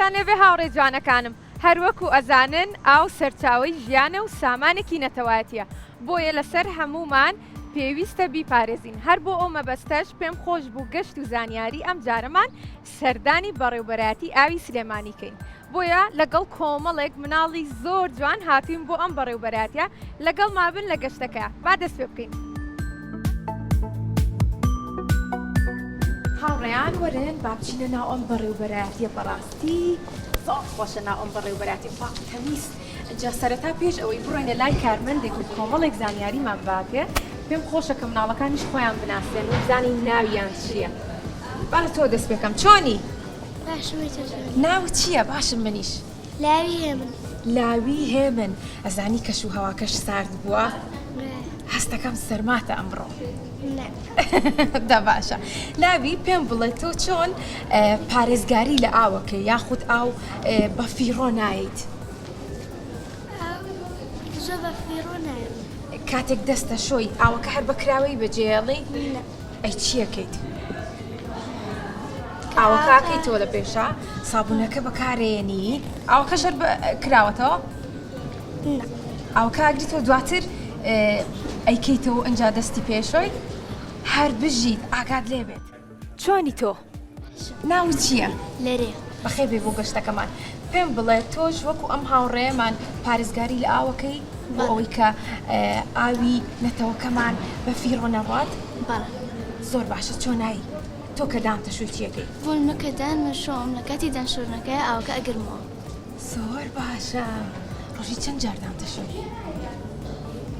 سڵاتان لێبێ هاوڕێ جوانەکانم هەروەکو ئەزانن ئاو سەرچاوی ژیانە و سامانێکی نەتەوایەتیە بۆیە لەسەر هەمومان پێویستە بیپارێزین هەر بۆ ئەو مەبەستەش پێم خۆش بوو گەشت و زانیاری ئەم جارەمان سەردانی بەڕێوەبەرایەتی ئاوی سلێمانیکەین بۆیە لەگەڵ کۆمەڵێک مناڵی زۆر جوان هاتوین بۆ ئەم بەڕێوەبەرایەتیە لەگەڵ مابن لە گەشتەکە با دەست پێ بکەین. هاوڕێیان وەرن با بچینە ناو ئەم بەڕێوەبەرایەتیە بەڕاستی زۆر خۆشە ناو ئەم بەڕێوەبەرایەتی پاک تەمیز. جا سەرەتا پێش ئەوەی بڕۆینە لای کارمەندێک و کۆمەڵێک زانیاریمان باتێ پێم خۆشە کە مناڵەکانیش خۆیان بناسێن و بزانین ناویان چییە. با لە تۆ دەست پێکەم چۆنی؟ ناو چییە باشم منیش؟ لاوی هێمن. لاوی هێمن. ئەزانی کەش و هەواکەش سارد بووە؟ هەستەکەم سەرماتە ئەمڕۆ. دا باشە. لاوی پێم بڵێ تۆ چۆن پارێزگاری لە ئاوەکە یاخود ئاو بە فیڕۆ نایت؟ زۆر بە فیڕۆ نایم. کاتێک دەستە شۆی ئاوەکە هەر بەکراوەی بەجێڵی؟ ئەی چیەکەیت؟ ئاوەکەکەی تۆ لە پێشە سابوونەکە بەکارێنی ئاوەکەش هەر کراوەتەوە؟ ئاوەکە ئاگری تۆ دواتر ئەیکەیتەوە ئەنجا دەستی پێشۆی هەر بژیت ئاگات لێبێت. چۆنی تۆ؟ ناو چییە؟ لەرێ. بەخێر بێ بۆ گەشتەکەمان. پێم بڵێ تۆش وەکو ئەم هاوڕێمان پارێزگاری لە ئاوەکەی بۆ ئەوەی کە ئاوی نەتەوەکەمان بە فیڕۆ نەڕات؟ بەڵێ. زۆر باشە چۆنایی؟ تۆ کە دانتەشوی چیەکەی؟ بۆلمەکە دانمەشۆم لە کاتی دانشۆرنەکە ئاوەکە ئەگرمەوە. زۆر باشە. ڕۆژی چەند جار دانتەشوی؟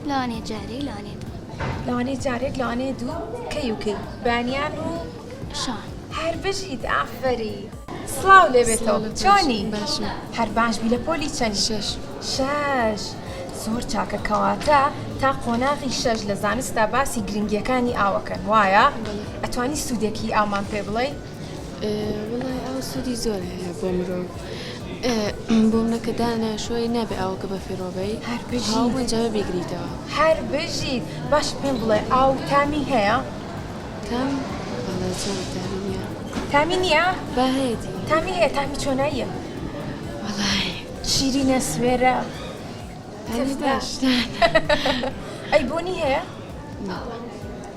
لەوانێ جارێک لەوانێ دوو. لەوانێ جارێک لەوانێ دوو کەی و کەی بانیان و شان. هەر بژیت ئافەری. سڵاو لێبێتەوە چۆنی؟ باشم. هەر باشبی لە پۆلی چەند؟ شەش. شەش. زۆر چاکە کەواتە تا قۆناغی شەش لە زانستدا باسی گرنگیەکانی ئاوەکەن وایە؟ ئەتوانی سوودێکی ئاومان پێ بڵێ؟ وڵای ئەو سوودی زۆر هەیە بۆ مرۆڤ. بۆ منەکە دانەشۆی نابێ ئەوکە بە فیڕۆبەی هەر بژیت. هاو بنجاوە بگریتەوە. هەر بژیت. باش پێم بڵێ ئاو تامی هەیە؟ کەم بەڵێ چۆن تامی نییە. تامی نییە؟ با هەیەتی. تامی هەیە تامی چۆناییە؟ وڵای شیرینە سوێرە؟ تامی باشتان. ئەی بۆنی هەیە؟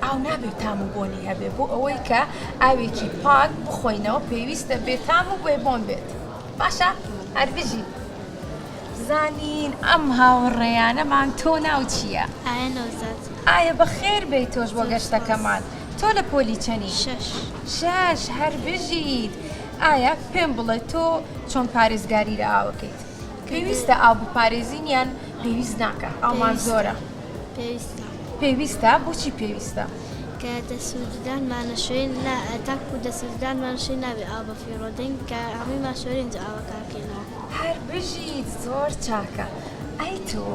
ئاو نابێت تام و بۆنی هەبێ بۆ ئەوەی کە ئاوێکی پاک بخۆینەوە پێویستە بێت تام و بێ بۆن بێت. باشە؟ هەر بژی. زانین ئەم هاوڕێیانەمان تۆ ناو چییە؟ ئایا نەوزات. ئایا بەخێر بیت تۆش بۆ گەشتەکەمان؟ تۆ لە پۆلی چەنی؟ شەش. شەش. هەر بژیت. ئایا پێم بڵێ تۆ چۆن پارێزگاری لە ئاوەکەیت؟ پێویستە ئاو بپارێزین یان پێویست ناکە؟ ئاومان زۆرە. پێویستە. پێویستە؟ بۆچی پێویستە؟ کە دەسوودانمانەشوێن لە تاکو دەسوودانمانشوی نابێ ئاو بە فیڕۆ دەنگ کە هەمووی ماشۆری اینجا ئاوەکەکەینەوە. هەر بژیت. زۆر چاکە. ئەی تۆ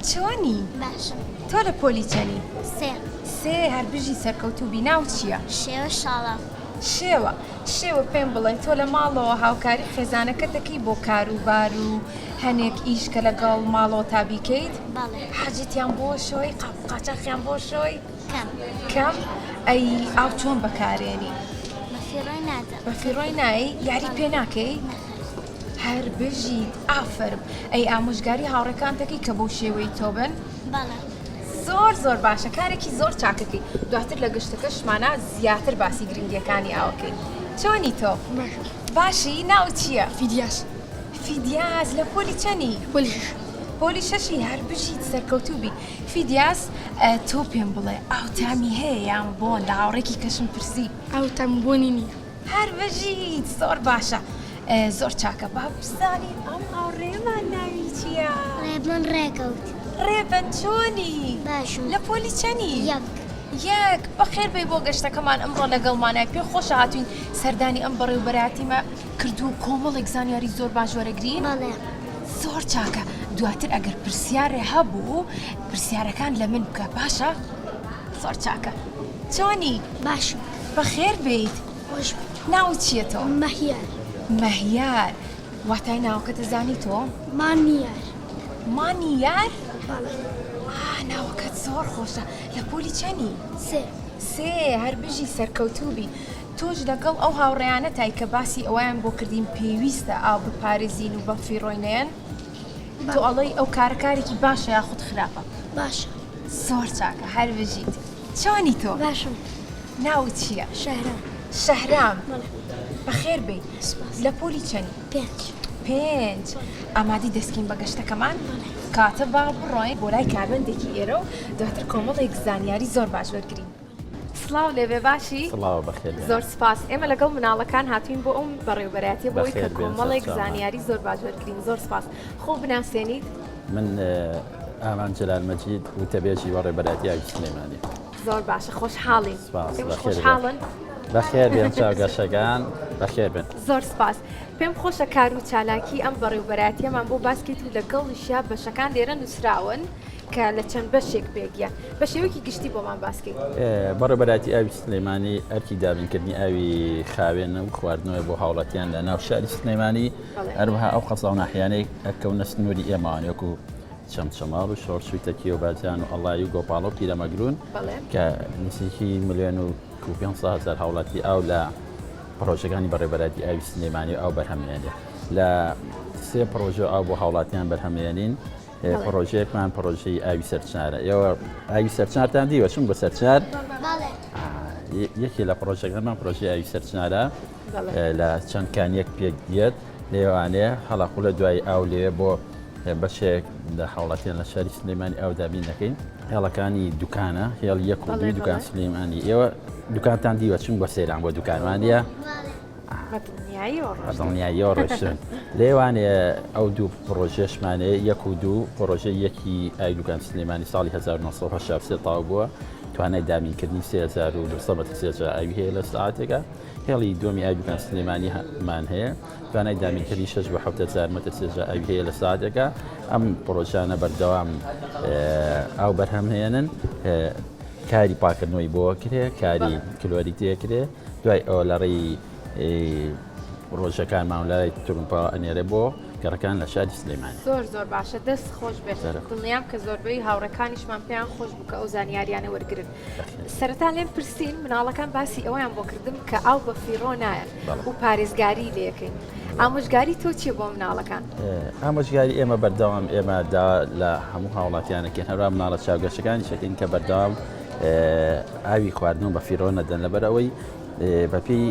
چۆنی؟ باشم. تۆ لە پۆلی چەنی؟ سێ. سێ. هەر بژی سەرکەوتوبی ناو چییە؟ شێوە شاڵە. شێوە. شێوە پێم بڵێ تۆ لە ماڵەوە هاوکاری خێزانەکەتەکەی بۆ کاروبار و هەنێک ئیش کە لەگەڵ ماڵەوە تابیکەیت؟ بەڵێ. حاجەتیان بۆ شۆی قاچاقیان بۆ شۆی؟ کەم. کەم؟ ئەی ئاو چۆن بەکارێنی؟ بە فیڕۆی نادەم. بە فیڕۆی نایی؟ یاری پێ ناکەی؟ هەر بژیت. ئافرم. ئەی ئامۆژگاری هاوڕێکانتەکەی کە بەو شێوەی تۆ بن؟ بەڵێ. زۆر باشە کارێکی زۆر چاکەکەی دواتر لە گەشتەکەشمانە زیاتر باسی گرنگیەکانی ئاوەکەی. چۆنی تۆ؟ باشی. ناو چییە؟ فیدیاس. فیدیاز. لە پۆلی چەنی؟ پۆلی شەش. پۆلی شەشی. هەر بژیت سەرکەوتوبی. فیدیاس تۆ پێم بڵێ ئاو تامی هەیە یان بۆن لە هاوڕێکی کەشم پرسی؟ ئەو تام بۆنی نییە. هەر بژیت. زۆر باشە. زۆر چاکە. با بزانین ئەم هاوڕێمان ناوی چییە؟ ڕێبن ڕێکەوت. ڕێبەن چۆنی؟ باشم. لە پۆلی چەنی؟ یەک. بەخێر بێ بۆ گەشتەکەمان ئەمڕۆ لەگەڵمانای پێ خۆشە هاتوین سەردانی ئەم بەڕێوەبەرایەتیمە کردو و کۆمەڵێک زانیاری زۆر باش وەرەگرین؟ بەڵێ. زۆر چاکە. دواتر ئەگەر پرسیارێ هەبوو پرسیارەکان لە من بکە باشە؟ زۆر چاکە. چۆنی؟ باشم. بەخێر بیت. خۆش. ناو چییە تۆ؟ مەهیار. مەهیار. واتای ناوەکە دەزانی تۆ؟ مانیار. مانیار؟ بەڵێ. ناوەکەت زۆر خۆشە. لە پۆلی چەنی؟ سێ. سێ. هەر بژی سەرکەوتوبی. تۆش لەگەڵ ئەو هاوڕێیانە تای کە باسی ئەویان بۆ کردین پێویستە ئاو بپارێزین و بە فیڕۆینێن تۆ ئەڵەی ئەو کارەکارێکی باشە یاخود خراپە باشە زۆر چاکە هەر بژیت چۆنی تۆ باشم ناوت چییە؟ شەهرام شەهرام بەڵێ بەخێر بێ سپاس لە پۆلی چەند؟ 5 ئامادی دەستکەین بە گەشتەکەمان کاتە با بڕۆین بۆ لای کاربندێکی ئێرە و دواتر کۆمەڵێک زانیاری زۆر باش وەرگرین سڵاو لێبێ باشی سڵاو بەخێر زۆر سپاس ئێمە لەگەڵ مناڵەکان هاتوین بۆ ئەم بەڕێوەبەرەتی بۆی کە بەخێر بێن، کۆمەڵێک سەرچاوان. زانیاری زۆر باش وەرگرین زۆر سپاس خۆ بناسێنیت من ئامان جلال مەجید وتەبێژی وەڕێبەراتی ئاوی سلێمانی زۆر باشە خۆشحاڵین سپاس، ئێوەش بەخێر بێن. خۆشحاڵن بەخێر بێن چاوگەشەکان بەخێر بن زۆر سپاس پێم خۆشە کار و چالاکی ئەم بەڕێوەبەراتیەمان بۆ باسکێت و لەگەڵیشیا بەشەکان لێرە نووسراون کە لە چەند بەشێک بێگیە بە شێوەیەکی گشتی بۆمان باسکەیت بەڕێبەراتی ئاوی سلێمانی ئەرکی دابینکردنی ئاوی خاوێنە و خواردنەوەی بۆ هاوڵاتیان لە ناو شاری سلێمانی بەڵێ. هەروەها ئەو قەزا و ناحیانەی ئەکەونە سنووری ئێمانێک و چەمچەماڵ و شۆڕشویتەکی و باجان و ئەڵایی و گۆپاڵە و پیرەمەگرون بەڵێ کە نزیکی ملیۆن و 500,000 هاوڵاتی ئاو لە پرۆژەکانی بەڕێبەراتی ئاوی سلێمانی و ئاو بەرهەمێنێ لە سێ پرۆژە ئاو بۆ هاوڵاتیان بەرهەمێنین پرۆژەیەکمان پرۆژەی ئاوی سەرچارە ئێوە ئاوی سەرچارتان دیوە چون بە سەرچار یەکی لە پرۆژەکانمان پرۆژەی ئاوی سەرچارە لە چەند کانیەک پێک دێت لێوانەیە هەڵاقو لە دوای ئاو لێ بۆ بەشێک لە هاوڵاتیان لە شاری سلێمانی ئاو دابین دەکەین هێڵەکانی دوکانە هێڵ یەک و دوی دوکان سلێمانی ئێوە دوکانتان دیوە چون بۆ سەیران بۆ دوکانوانە دڵنیاییەوە ڕێشتن لێوانێ ئەو دوو پرۆژێشمانەیە یەک و دوو پرۆژە یەکی ئای دوکان سلێمانی ساڵی 1970 تاو بووە توانای دامینکردنی 3200 ئاوی هەیە لە ساعتێکە هێڵی دومی ئاوی دوکان سلێمانیمان هەیە توانای دامینکردنی 6 بە 7,000 مەترسێژە ئاوی هەیە لە ساعتێکە ئەم پرۆژانە بەردەوام ئاو بەرهەمهێنن کاری پاکردنەوەی بۆ کرێ کاری کلۆری تێکرێ دوای ئەو لەڕێی ڕۆژەکان ماولای تورمپا ئەنێرە بۆ گەڕەکان لە شاری سلێمانی زۆر زۆر باشە دەست خۆش بێت دڵنیام کە زۆربەی هاوڕەکانیشمان پێیان خۆش بوو کە ئەو زانیاریانە وەرگرن سەرەتا لێم پرسین مناڵەکان باسی ئەویان بۆ کردم کە ئاو بە فیڕۆ نایەن و پارێزگاری لێەکەین ئامۆژگاری تۆ چیە بۆ مناڵەکان ئامۆژگاری ئێمە بەردەوام ئێمەدا لە هەموو هاوڵاتیانەکەن هەروە مناڵە چاوگەشەکانی شەکەین کە بەردەوام ئاوی خواردن بە فیڕۆ نەدەن لەبەرەوەی بەپی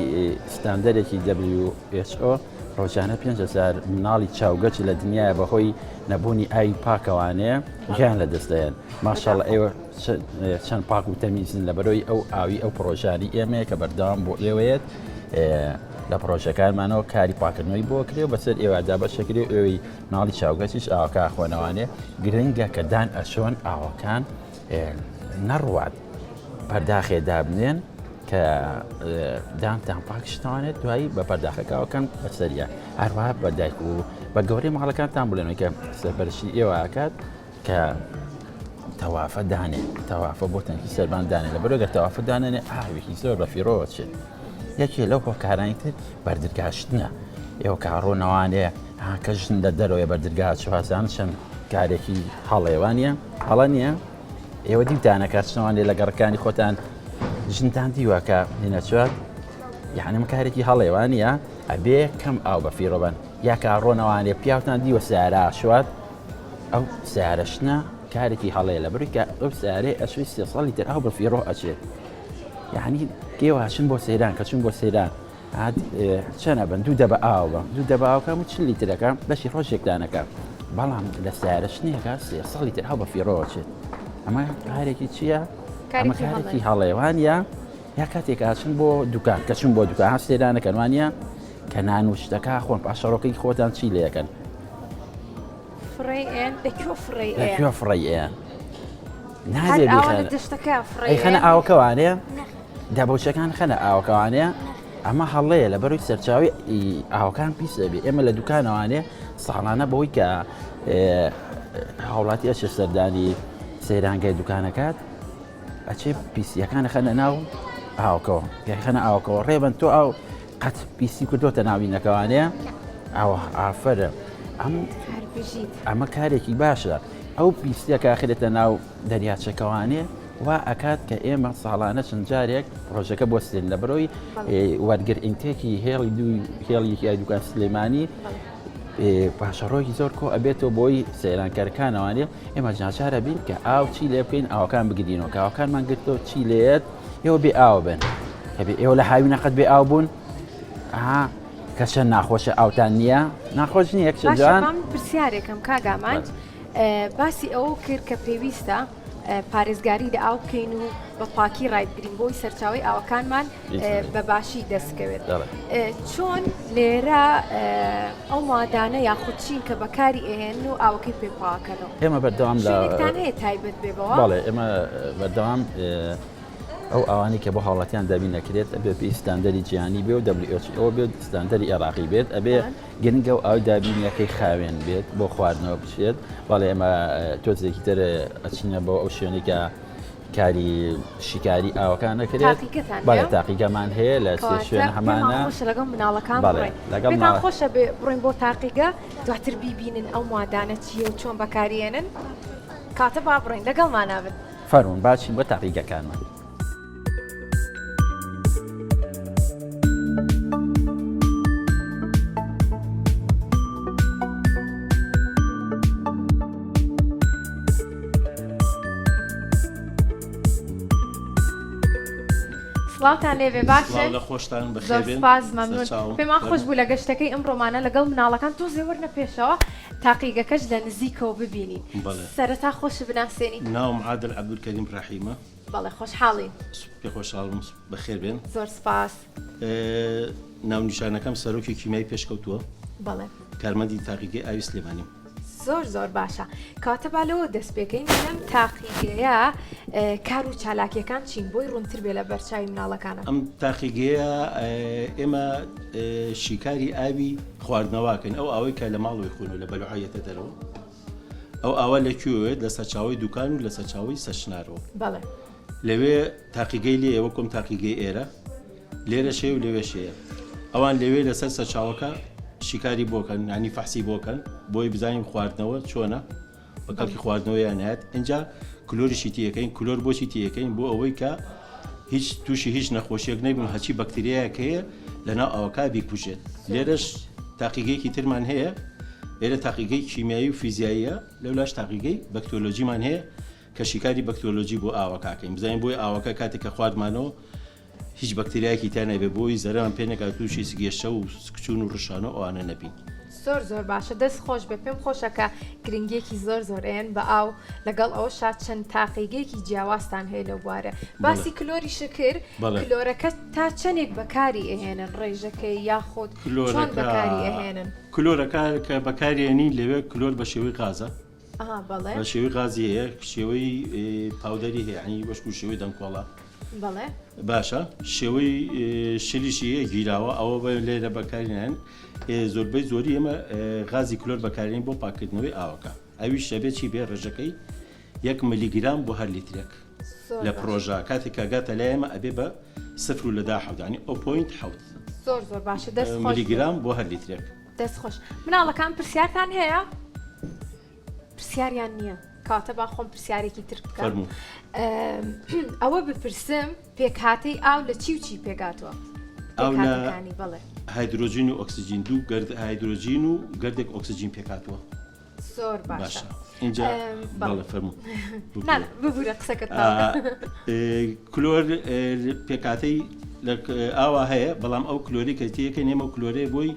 ستاندەرێکی WHO ڕۆژانە 5,000 مناڵی چاوگەچ لە دنیاە بەهۆی نەبوونی ئاوی پاکەوانەیە ژیان لە دەستدایەن ماشاءڵڵە ئێوە چەند پاک و تەمیزن لەبەرەوەی ئەو ئاوی ئەو پرۆژانی ئێمەیە کە بەردەوام بۆ ئێوەیەت لە پرۆژەکانمانەوە کاری پاکردنەوەی بۆ کرێ بەسەر ئێوەدا بەشەکرێ ئێوەی ناڵی چاوگەچیش ئاوەکە خۆنەوانێ گرنگە کە دان ئەشۆن ئاوەکان نەڕوات پەرداخێ دابنێن کە دامتان پاکشتوانێت دوایی بە پەرداخەکەوەکەن بەسەریە هەروە بە دایک و بە گەورەی ماڵەکانتان بڵێنەوە کە سەربەرشی ئێوە ئاکات کە تەوافە دانێ تەوافە بۆ تەنکی سەربان دانێ لە بەرۆگە تەوافە دانێنێ ئاوێکی زۆر بە فیڕۆوە چێت یەکێ لەو هۆکارانی تر بەردرگاشتنە ئێوە کاڕۆنەوانەیە کە ژن لە دەرەوەی بەردرگا چوازان چەند کارێکی هەڵێوانە هەڵە نییە ئێوە دیوتانە کارچنەوان لێ لە گەڕەکانی خۆتان ژنتان دیوەکە هێنەچوات یعنی کارێکی هەڵێوانە ئەبێ کەم ئاو بە فیڕۆبن یا کاڕۆنەوانێ پیاوتان دیوە سیارە شوات ئەو سیارەشنە کارێکی هەڵەیە لە بڕی کە ئەو سیارێ ئەشوی 300 لیتر ئاو بە فیڕۆ ئەچێت یعنی کێواشن بۆ سەیران کە چون بۆ سەیران چەنە بن دوو دەبە ئاو بە دوو دەبە ئاوکەم و 40 لیترەکە بەشی ڕۆژێکدانەکە بەڵام لە سیارەش نییەکە 300 لیتر ئاو بە فیڕۆ ئەچێت ئەمە کارێکی چییە؟ ئەمە کارێکی هەڵێوانە یا کاتێک ئاچن بۆ دوکان کە چون بۆ دوکان سێرانەکەوانە کە نانوشتەکە خۆن پاشەڕۆکەی خۆتان چی لەکەن فڕێ خەنە ئاوکەوانەیە دابۆچەکان خەنە ئاوکەوانەیە ئەمە هەڵەیە لە بەروی سەرچاوی ئاوکان پیسەبێ ئێمە لە دوکانەوانێ ساڵانە بەوەی کە هاوڵاتی ئەچێ سەردانی سەیرانگای دوکانەکەات ئەچێ پیسیەکانە خەنە ناو ئاوکەوە خەنە ئاوکەوە ڕێبن تۆ ئەو قەت پیسی کردۆتە ناوینەکەوانەیە ئەوە ئافرە ئەمە کارێکی باشە ئەو پیسیەکە خێتە ناو دەریاچەکەوانێ وا ئەکات کە ئێمە ساڵانە چەند جارێک ڕۆژەکە بۆ سلێن لە بەرەوەی وەرگر ئینتێکی هێڵی دوکان سلێمانی پاشەڕۆکی زۆر کۆ ئەبێتەوە بۆی سەیرانکارەکانەوانێ ئێمە جاچارە بین کە ئاو چی لێ بکەین ئاوەکان بگرینەوە کە ئاوەکانمان گرتەوە چی لێت ئێوە بێ ئاو بن ئێوە لە هاوی نەقەت بێ ئاو بوون کە چەند ناخۆشە ئاوتان نییە ناخۆش نییە جوان پرسیارێکم کاگامان باسی ئەوە کرد کە پێویستە پارێزگاری لە ئاو بکەین و بە پاکی ڕایبگرین بۆی سەرچاوی ئاوەکانمان بە باشی دەستکەوێت چۆن لێرە ئەو مادانە یاخودچین کە بەکاری ئێهێن و ئاوەکەی پێپاکەنەوە ئێمە بەردەوام لەتان هەیە تایبەت بێبەوە بەڵێ ئێمە بەردەوام ئەو ئەوانی کە بۆ هاوڵاتیان دابین نەکرێت ئەبێ پێی ستاندەری جیهانی بێ و WHO بێت ستاندەری عێراقی بێت ئەبێ گرنگە و ئەو دابینەکەی خاوێن بێت بۆ خواردنەوە بچێت بەڵێ ئێمە تۆزێکی تر ئەچینە بۆ ئەو شوێنی کە کاری شیکاری ئاوەکان نەکرێت بەڵێ تاقیگەمان هەیە لە سێ شوێن هەمانە لەگەڵ مناڵەکان پێتان خۆشە بڕۆین بۆ تاقیگە دواتر بیبینن ئەو مادانە چیە و چۆن بەکارێنن کاتە با بڕۆین لەگەڵمانە بن فەرموون باچین بۆ تاقیگەکانمان سڵاوتان لێبێ باشن لە خۆشتان زۆر سپاس مەمنون پێمان خۆش بوو لە گەشتەکەی ئەمڕۆمانە لەگەڵ مناڵەکان تۆزێ وەرنە پێشەوە تاقیگەکەش لە نزیکەوە ببینین سەرەتا خۆش بناسێنی ناوم عادل عەبدولکەریم ڕەحیمە بەڵێ خۆشحاڵین پێ خۆشحاڵم بەخێر بێن زۆر سپاس ناونیشانەکەم سەرۆکی کیمیایی پێشکەوتووە بەڵێ کارمەندی تاقیگەی ئاوی سلێمانی زۆر باشە کاتە بالەوە دەست پێکەین لەم تاقیگەیە کار و چالاکیەکان چین بۆی ڕوونتر بێ لە بەرچاوی مناڵەکانە ئەم تاقیگەیە ئێمە شیکاری ئاوی خواردنەوەکەن ئەو ئاوەی کە لە ماڵەوەی خۆن و لە بەلوعەتە دەرەوە ئەو ئاوە لەکوێت لە سەرچاوی دوکان و لە سەرچاوی سەرچنارەوە بەڵێ لەوێ تاقیگەی لێ ئێوە کۆم تاقیگەی ئێرە لێرە شێ و لەوێ شەیە ئەوان لەوێ لەسەر سەرچاوەکە شیکاری بۆکەن ینی فەحسی بۆکەن بۆی بزانین خواردنەوە چۆنە بەکەڵکی خواردنەوەیان هەیە اینجا کلۆریشی تیەکەین کلۆر بۆچی تیەکەین بۆ ئەوەی کە هیچ تووشی هیچ نەخۆشیەک نەبوون هەچی بەکتریایەک هەیە لەناو ئەوەکە بیکوژێت لێرەش تاقیگەیەکی ترمان هەیە لێرە تاقیگەی کیمیایی و فیزیاییە لەولاش تاقیگەی بەکتۆلۆژیمان هەیە کە شیکاری بەکتۆلۆژی بۆ ئاوەکەکەین بزانین بۆی ئاوەکە کاتێک کە خواردمانەوە هیچ بەکتریایەکی تا نەبێ بۆی زەرمان پێ نەکات تووشی سگێشە و کچون و ڕشانە ئەوانە نەبین زۆر باشە دەست خۆش بێ پێم خۆشەکە گرنگێکی زۆرێن بە ئاو لەگەڵ ئەوە شاد چەند تاقیگەیەکی جیاوازتان هەیە لە بوارە باسی کلۆری شکر کلۆرەکە تا چەندێک بەکاری ئەهێنن ڕێژەکەی یاخۆت چۆن بەکاری ئەهێنن کلۆرەکە کە بەکارێنی لەوێ کلۆر بە شێوەی غازە بە شێوەی غازی هەیە شێوەی پاودەری هەیە ینی وەشک و شێوەی دەنگکۆڵە بەڵێ باشە شێوەی شلیشی هەیە گیراوە ئەوە بە لێرە بەکارێنن زۆربەی زۆری ئێمە غازی کلۆر بەکارێن بۆ پاکردنەوەی ئاوەکە ئەویش دەبێت چی بێ ڕێژەکەی 1 میلیگرام بۆ هەر لیترێک لە پرۆژە کاتێک کاگاتە لای ئێمە ئەبێ بە 0 لە 10 0.7 زۆر باشە دەست میلیگرام بۆ هەر لیترێک دەست خۆش مناڵەکان پرسیارتان هەیە پرسیاریان نییە کاتە با خۆم پرسیارێکی تر بکەم ئەوە بپرسم پێکهاتەی ئاو لە چی و چی پێگاتوە پێکهاتەکانی بڵێ هایدرۆژین و ئۆکسسیژین دوو هایدرۆژین و گەردێک ئۆکسسیژین پێکاتوە زۆر باشە اینجا بەڵێ فەرموو ببوورە قسەکەت کلۆر پێکاتەی لە ئاوا هەیە بەڵام ئەو کلۆری کە تیەکە نێمە کلۆرێ بۆی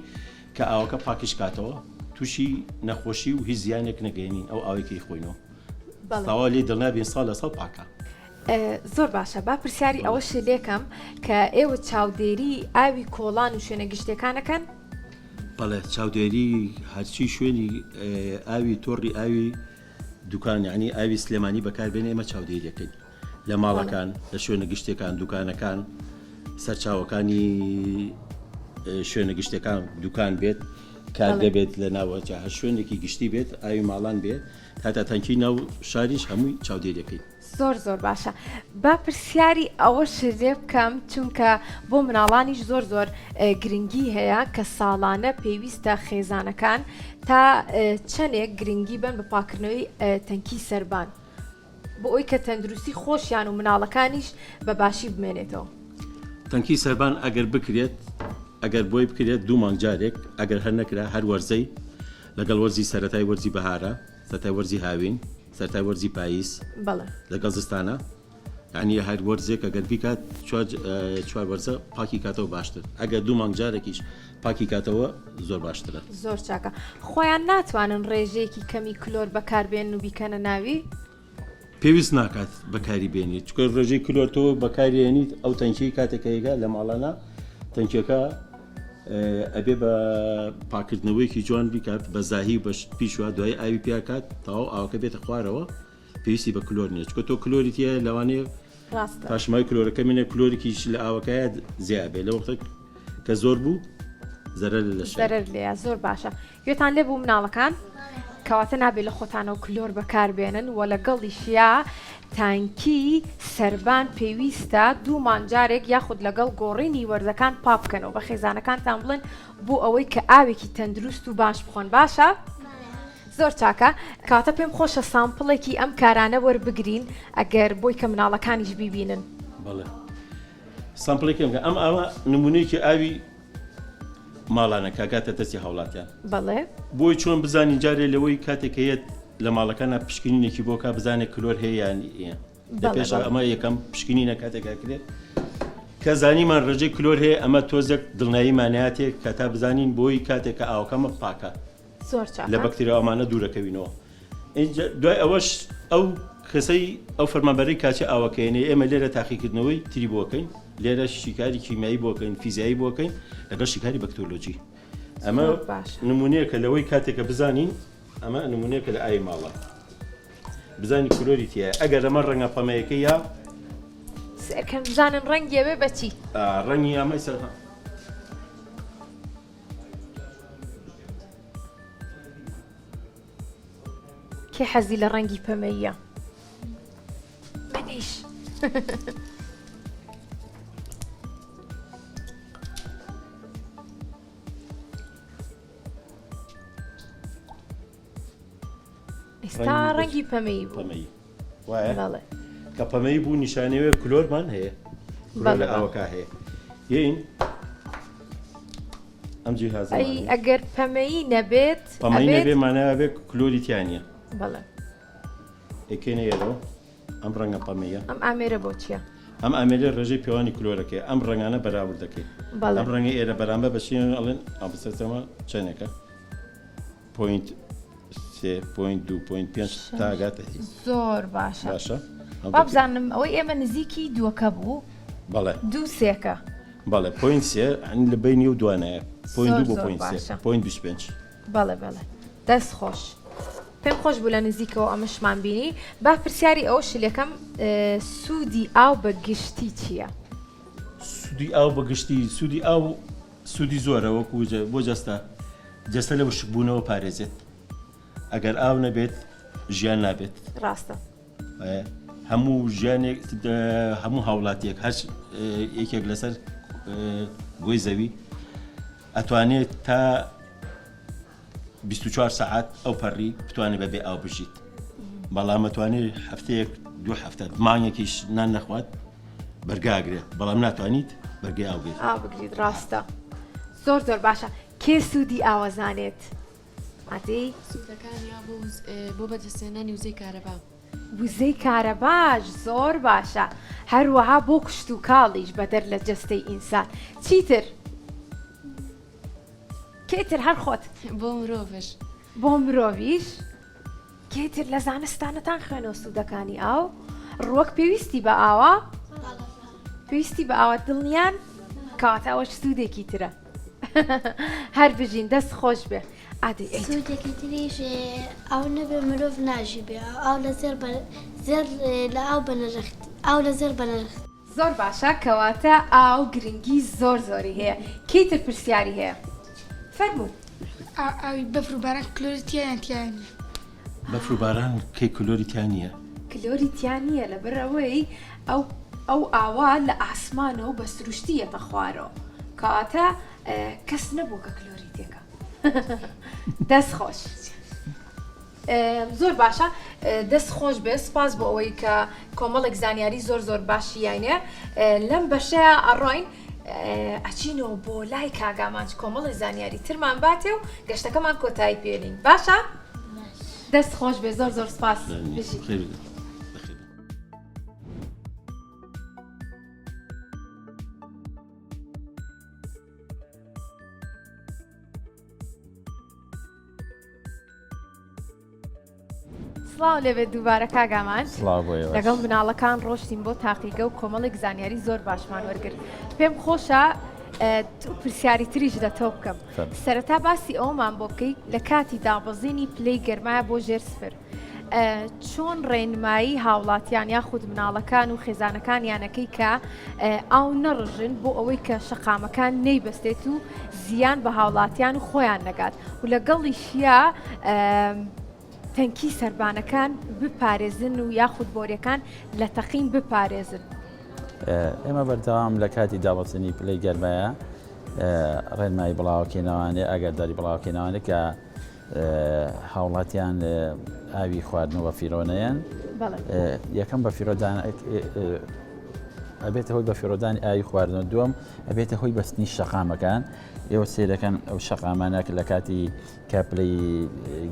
کە ئاوەکە پاکیش کاتەوە تووشی نەخۆشی و هیچ زیانێک نەگەێنین ئەو ئاوێکی خۆینەوە تاوا لێ دڵنابین ساڵ لە ساڵ پاکە زۆر باشە با پرسیاری ئەوە شلێکم کە ئێوە چاودێری ئاوی کۆڵان و شوێنە گشتەکانەکەن بەڵێ چاودێری هەرچی شوێنی ئاوی تۆڕی ئاوی دوکان یعنی ئاوی سلێمانی بەکاربێنێ ئێمە چاودێریەکەین لە ماڵەکان لە شوێنە گشتەکان دوکانەکان سەرچاوەکانی شوێنە گشتەکان دوکان بێت کار دەبێت لە ناوەجا هەر شوێنێکی گشتی بێت ئاوی ماڵان بێت هەتا تەنکی ناو شاریش هەمووی چاودێریەکەی زۆر باشە با پرسیاری ئەوە شێ بکەم چونکە بۆ مناڵانیش زۆر گرنگی هەیە کە ساڵانە پێویستە خێزانەکان تا چەندێک گرنگی بن بە پاکردنەوەی تەنکی سەربان بۆ ئەوی کە تەندروستی خۆشیان و مناڵەکانیش بە باشی بمێنێتەوە. تەنکی سەربان ئەگەر بکرێت ئەگەر بۆی بکرێت 2 مانگ جارێک ئەگەر هەر نەکرا هەر وەرزەی لەگەڵ وەرزی سەرەتای وەرزی بەهارە سەرەتای وەرزی هاوین سەرەتای وەرزی پاییس بەڵێ لەگەڵ زستانە یعنی هەر وەرزێک ئەگەر بیکات 4 وەرزە پاکی کاتەوە باشتر ئەگەر 2 مانگ جارێکیش پاکی کاتەوە زۆر باشترە. زۆر چاکە. خۆیان ناتوانن ڕێژەیەکی کەمی کلۆر بەکاربێن و بیکەنە ناوی؟ پێویست ناکات بەکاری بێنیت چکە ڕێژەی کلۆرتەوە بەکارێنیت ئەو تەنکی کاتێکەیەگە لە ماڵانە تەنکیەکە ئەبێ بە پاکردنەوەیکی جوان بیکات بە زاهی بە پیشوە دوای ئاوی پیاکات تاو ئاوکە بێتە خوارەوە پێویستی بە کلۆر نیە چکە تۆ کلۆریتە لەوانەیە پاشمای کلۆرەکە منە کلۆریکیش لە ئاوەکەیە زیابێ لە وەختە کە زۆر بوو زەرەر لێە زۆر باشە. گوێتان لێ بوو مناڵەکان کەواتە نابێت لە خۆتانەوە کلۆر بەکاربێنن و لەگەڵیشیا تانکی سەربان پێویستە 2 مانجارێک یاخود لەگەڵ گۆڕینی وەرزەکان پاپکەنەوە بە خێزانەکانتان بڵێن بۆ ئەوەی کە ئاوێکی تەندروست و باش بخۆن. باشە؟ زۆر چاکە. کاتە پێم خۆشە سامپڵێکی ئەم کارانە وەربگرین ئەگەر بۆی کە مناڵەکانیش بیبینن. بەڵێ سامپڵێکم کە ئەم ئاوە نمونەیەکی ئاوی ماڵانە کاکاتە دەستی هاوڵاتیان بەڵێ بۆی چۆن بزانین جارێ لەوەی کاتێکەیەت لە ماڵەکانە پشکنینێکی بۆ کا بزانێت کلۆر هەیەیان پێش ئەمە یەکەم پشکنینە کاتێکا کرێت کە زانیمان ڕێژەی کلۆر هەیە ئەمە تۆزێک دڵنیاییمانایەتێک کە تا بزانین بۆی کاتێککە ئاوکەمە پاکە زۆر لە بەکتێریا ئەمانە دوورەکەوینەوە. دوای ئەوەش ئەو کەسەی ئەو فەرمانبەری کاچی ئاوەکەێنێ ئێمە لێرە تاقیکردنەوەی تری بۆکەین لێرە شیکاری کیمیایی بۆکەین فیزیایی بۆکەین لەگەڵ شیکاری بەکتۆلۆجی. ئەمە نمونەیەکە لەوەی کاتێکە بزانین ئەمە نمونەیەکە لە ئای ماڵە بزانی کلۆری تایە ئەگەر ئەمە ڕەنگە پەمەیەکە یا سەرکەم بزانن ڕەنگیەوێ بەچی ڕەنگی ئەمەی سەر کێ حەزی لە ڕەنگی پەمەیە منیش. ئێستا ڕەنگی پەمەی بوو وایە کە پەمەی بوو نیشانەوێ کلۆرمان هەیە لە ئاوەکە هەیە یین ئەم جیهاز ئەگەر پەمەیی نەبێت پەمەی نەبێ مانایە بێ کلۆریتیانە بەڵێ ئەکەێنەیەەوە ئەم ڕەنگە پەمەیە ئەم ئامێرە بۆ چییە؟ ئەم ئامێرە ڕێژەی پێوانی کلۆرەکەی ئەم ڕەنگانە بەراورد دەکەی ئەم ڕەنگە ئێرە بەرامبە بەچین ئەڵێن ئابسەرمە چەندێکە پوینت 3.2.5 تاگاتە زۆر باشە بابزانم ئەوەی ئێمە نزیکی دووەکە بوو بەڵێ 2-3 بەڵێ پوینت 3 لە بینی و دوانەیە پوینت 2 بۆ پوینت 25 بەڵێ دەست خۆش پێم خۆش بوو لە نزیکەوە ئەمەشمان بینی. با پرسیاری ئەوە شلەکەم سوودی ئاو بە گشتی چییە؟ سوودی ئاو بە گشتی سوودی ئاو سوودی زۆرە وەکو بۆ جەستە لە وشکبوونەوە پارێزێت ئەگەر ئاو نەبێت ژیان نابێت. ڕاستە هەموو ژیانێک هەموو هاوڵاتیەک هەر یەکێک لەسەر گۆی زەوی ئەتوانێت تا 24 ساعات ئەو پەڕی بتوانێت بەبێ ئاو بژیت بەڵام ئەتوانێت هەفتەیەک 2 هەفتە مانگێکیش نان نەخوات بەرگاگرێت بەڵام ناتوانیت بەرگی ئاو بگریت. ڕاستە زۆر باشە. کێ سوودی ئاوەزانێت؟ ئەتی سوودەکانی بۆ بەدەستێنانی وزەی کارەبا وزەی کارەباش زۆر باشە هەروەها بۆ کشت و کاڵیش بەدەر لە جەستەی ئینسان. چیتر؟ کێتر هەر خۆت بۆ مرۆڤش بۆ مرۆڤیش کێتر لە زانستانەتان خوێنەوە سوودەکانی ئاو ڕوەک پێویستی بە ئاوە پێویستی بە ئاوە دڵنیان کاتە ئەوەش سوودێکی ترە هەر بژین دەست خۆش بێ. سوودێکی تریش ئەو نەبێ مرۆڤ ناژی بێ ئاو لە زێر لە ئاو بەنرخت ئاو لە زێر بەنرخت. زۆر باشە کەواتە ئاو گرنگی زۆری هەیە. کەیتر پرسیاری هەیە؟ فەرموو. ئاوی بەفر و باران کلۆریتیان تیانە بەفر و باران کەی کلۆریتیان نییە کلۆریتیان نییە لەبەرەوەی ئەو ئاوا لە ئاسمانەوە بە سروشتیەتە خوارەوە کەواتە کەس نەبوو کە کلۆریتێکە. دەست خۆش زۆر باشە دەست خۆش بێ سپاس بۆ ئەوەی کە کۆمەڵێک زانیاری زۆر باشییانە لەم بەشەیە ئەڕۆین ئەچینەوە بۆ لای کاگامانچ کۆمەڵی زانیاری ترمان باتێ و گەشتەکەمان کۆتایی پێێنین باشە؟ دەست خۆش بێ زۆر سپاس بژی. سڵاو لێبێت دووبارە کاگامان لەگەڵ مناڵەکان ڕۆشتین بۆ تاقیگە و کۆمەڵێک زانیاری زۆر باشمان وەرگرت پێم خۆشە پرسیاری تریش دەتۆ بکەم سەرەتا باسی ئەومان بۆ بکەیت لە کاتی دابەزینی پلەی گەرمایە بۆ ژێر سفر چۆن ڕێنمایی هاوڵاتیان یاخود مناڵەکان و خێزانەکانیانەکەی کە ئاو نەڕژن بۆ ئەوەی کە شەقامەکان نەیبەستێت و زیان بە هاوڵاتیان و خۆیان نەگات و لەگەڵیشیە تەنکی سەربانەکان بپارێزن و یاخود بۆریەکان لە تەقین بپارێزن. ئێمە بەردەوام لە کاتی دابەزینی پلەی گەرمایە ڕێنمایی بڵاوکێنەوانێ ئەگەرداری بڵاوکێنەوانێ کە هاوڵاتیان ئاوی خواردنەوە فیرۆنەیەن یەکەم بە فیرۆدان ئەبێتە هۆی بە فیرۆدانی ئاوی خواردنەوە دووەم ئەبێتە هۆی بەستنی شەقامەکان ئێوە سێرەکەن ئەو شەقامانە لە کاتی کاپلەی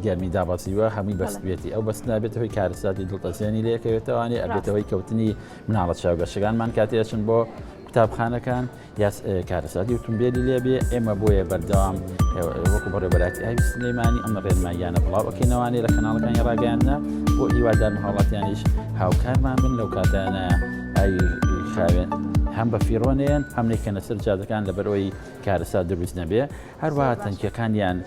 گەرمی دابەزیوە هەمووی بەستبێتی ئەو بەستنا بێتە هۆی کارەساتی دڵتەزیێنی لەکەوێتەوانێ ئەبێتەوەی کەوتنی مناڵە چاوگەشەکانمان کاتێچن بۆ قوتابخانەکان یا کارەساتی وتونبێلی لێبێ ئێمە بۆیە بەردەوام وەکو بەڕێبەراتی ئاوی سلەیمانی ئەمە ڕێنماییانە بڵاوەکەینەوانێ لە کەناڵەکانی ڕاگەیاندە بۆ هیوادار هاوڵاتیانیش هاوکارمان بن لەو کاتانە ئاوی خاوێن هەم بە فیرۆنیان هەم نێکەنە سەر جادەکان لەبەرەوەی کارەسات دروست نەبێ هەروەها تەنکیەکانیان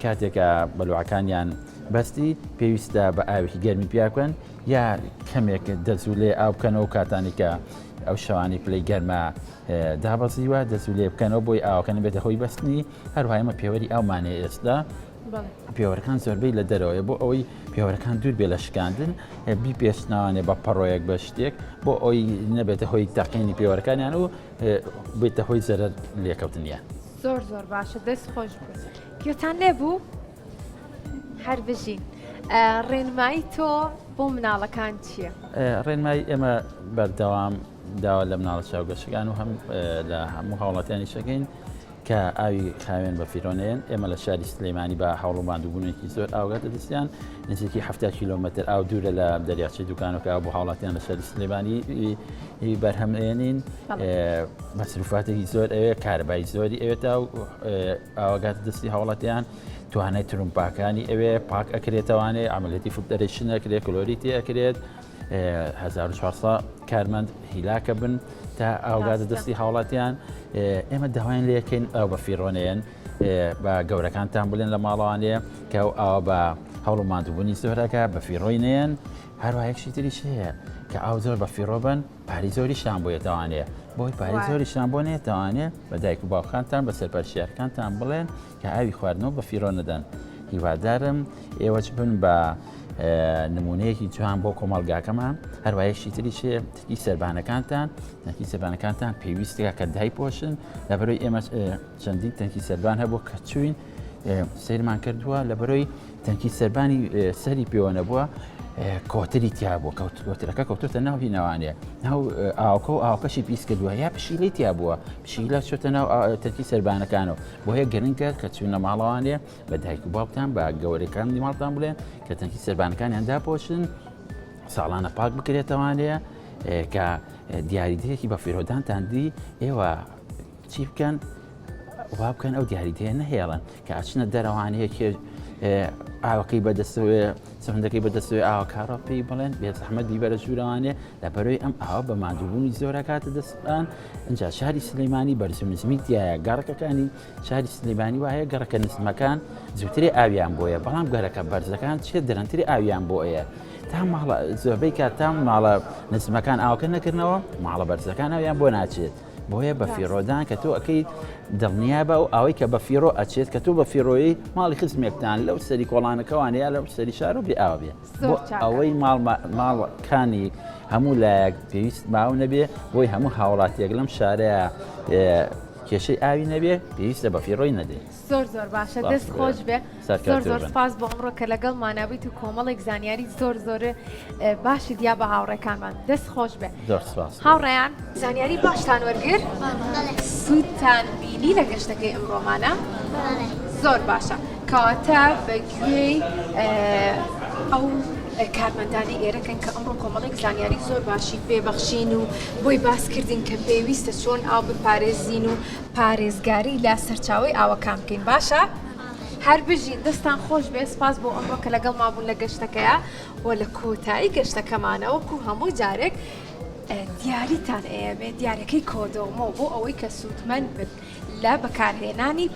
کاتێکە بەلوعەکانیان بەستی پێویستە بە ئاوێکی گەرمی پیاکەن یا کەمێک دەزولێ ئاو بکەنەوە کاتانی کە ئەو شەوانی پلەی گەرمە دابەزیوە دەزولێ بکەنەوە بۆی ئاوەکەن بێتە هۆی بەستنی هەروایمە پێوەری ئەومانێ ئێستا پێوەەکان زۆربەی لە دەرەوەی بۆ ئەوەی پێوەەکان دوور بێ لە شکاندن بی پێشناوانێ بە پەڕۆیەک بە شتێک بۆ ئەوی نەبێتە هۆی تەقینی پێوەەکانیان و بێتە هۆی زەرەر لێکەوتنیان زۆر باشە دەست خۆش بوو گوێتان لێبوو هەر بژین ڕێنمایی تۆ بۆ مناڵەکان چییە؟ ڕێنمایی ئێمە بەردەوام داوا لە مناڵە چاوگەشتەکان و هەم لە هەموو هاوڵاتیانی شەکەین کە ئاوی خاوێن بە فیرۆنێن ئێمە لە شاری سلەیمانی بە هەوڵوماندووبوونێکی زۆر ئاوگاتە دەستیان نزیکی 70 کیلۆمەتر ئاو دوورە لە دەریاچەی دوکانەکە بۆ هاوڵاتیان لە شاری سلەیمانی بەرهەمێنین مەسروفاتێکی زۆر ئەوێ کارەبایی زۆری ئەوێت ئاوگاتە دەستی هاوڵاتیان توانای ترومپاکانی ئەوێ پاک ئەکرێتەوانێ عملەتی فوتەرێشن ئەکرێت کلۆریتی ئەکرێت 1400 کارمەند هیلاکە بن تا ئاوگاتە دەستی هاوڵاتیان ئێمە داوایان لەکەین ئەو بە فیرۆنێن بە گەورەکانتان بڵێن لە ماڵەوانەیە کە ئەوە بە هەوڵوماندووبوونی زۆرەکە بە فیرۆینێن هەروایەکشی تریش هەیە کە ئاو زۆر بە فیرۆبن پاری زۆریشان بۆیەتەوانێ بۆی پاری زۆریشان بۆ نێتەوانێ بە دایک و باوخانتان بە سەرپەرشیارەکانتان بڵێن کە ئاوی خواردنەوە بە فیرۆ نەدەن هیوادارم ئێوەچ بن بە نمونەیەکی جوان بۆ کۆمەڵگاکەمان هەروایەشی تریشێ تکی سەربانەکانتان تەنکی سەربانەکانتان پێویستەکە کە دایپۆشن لەبەرەوەی ئێمە چەندین تەنکی سەربان هەبوو کە چوین سیرمان کردووە لەبەرەوەی تەنکی سەربانی سەری پێوە نەبووە کۆتری تیا بووە کۆترەکە کەوتۆتە ناو هینەوانێ ناو ئاوکە و ئاوکەشی پیس کردووە یا پشیلەی تیا بووە پشیلە چۆتە ناو تەنکی سەربانەکانەوە بۆ هەیە گەرنگکە کە چوونە ماڵەوانێ بە دایک و باوکتان بە گەورەکانی ماڵتان بڵێن کە تەنکی سەربانەکانیان داپۆشن ساڵانە پاک بکرێتەوانەیە کە دیاریدەیەکی بە فیرۆدانتان دی ئێوە چی بکەن وا بکەن ئەو دیاریدەیە نەهێڵن کە ئاچنە دەرەوانەیە ئاوەکەی بەدەستەوەی چەندەکەی بەدەستەوەی ئاوکارۆ پێی بڵێن بێ زەحمەت بیبەرە ژوورەوانێ لەبەرەوەی ئەم ئاوا بە مادووبوونی زۆرە کاتە دەستان اینجا شاری سلەیمانی بەرز و نزمی تایە گەڕەکەەکانی شاری سلەیمانی وایە گەڕەکە نزمەکان زووتری ئاویان بۆیە بەڵام گەرەکە بەرزەکان چێ دەرەنتری ئاویان بۆیە تا ماڵە زۆربەی کات تا ماڵە نزمەکان ئاوکە نەکردنەوە ماڵە بەرزەکان ئاویان بۆ ناچێت بۆیە بە فیرۆدان کە تۆ ئەەکەی دڵنیا بە و ئەوەی کە بە فیرۆ ئەچێت کە تۆ بە فیرۆیی ماڵی خزمێکتان لەو سەری کۆڵانەکەوانەیە لەو سەری شار و بێ ئاوا بێ بۆ ئەوەی ماڵەکانی هەموو لایەک پێویست ماو نەبێ بۆی هەموو هاوڵاتیەک لەم شارەیە کێشەی ئاوی نەبێ پێویستە بە فیڕۆی نەدێ. زۆر باشە دەست خۆش بێ زۆر سپاس بۆ ئەمڕۆ کە لەگەڵ ماناویت و کۆمەڵێک زانیاری زۆر باشی دیا بە هاوڕێکانمان دەست خۆش بێ. زۆر سپاس. هاوڕێیان زانیاری باشتان وەرگر سوودتان بینی لە گەشتەکەی ئەمڕۆمانە زۆر باشە کەواتە بەگوێی ئەو کارمەندانی ئێرەکەن کە ئەمڕۆ کۆمەڵێک زانیاری زۆر باشی پێبەخشین و بۆی باسکردین کە پێویستە چۆن ئاو بپارێزین و پارێزگاری لە سەرچاوی ئاوەکان بکەین باشە؟ هەر بژین دەستان خۆش بێ سپاس بۆ ئەمڕۆ کە لەگەڵ مابوون لە گەشتەکەیە و لە کۆتایی گەشتەکەمانە وەکو هەموو جارێک دیاریتان ئێمێ دیارەکەی کۆدۆمە بۆ ئەوەی کە سوودمەند بن لە بەکارهێنانی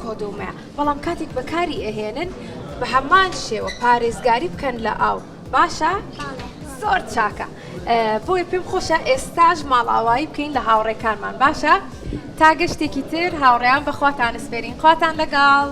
کۆدۆمەیە بەڵام کاتێک بەکاری ئەهێنن بە هەمان شێوە پارێزگاری بکەن لە ئاو باشە؟ زۆر چاکە بۆی پێم خۆشە ئێستاژ ماڵاوایی بکەین لە هاوڕێکانمان باشە؟ تا گەشتێکی تر هاوڕێیان بەخواتان سپێرین خواتان لەگەڵ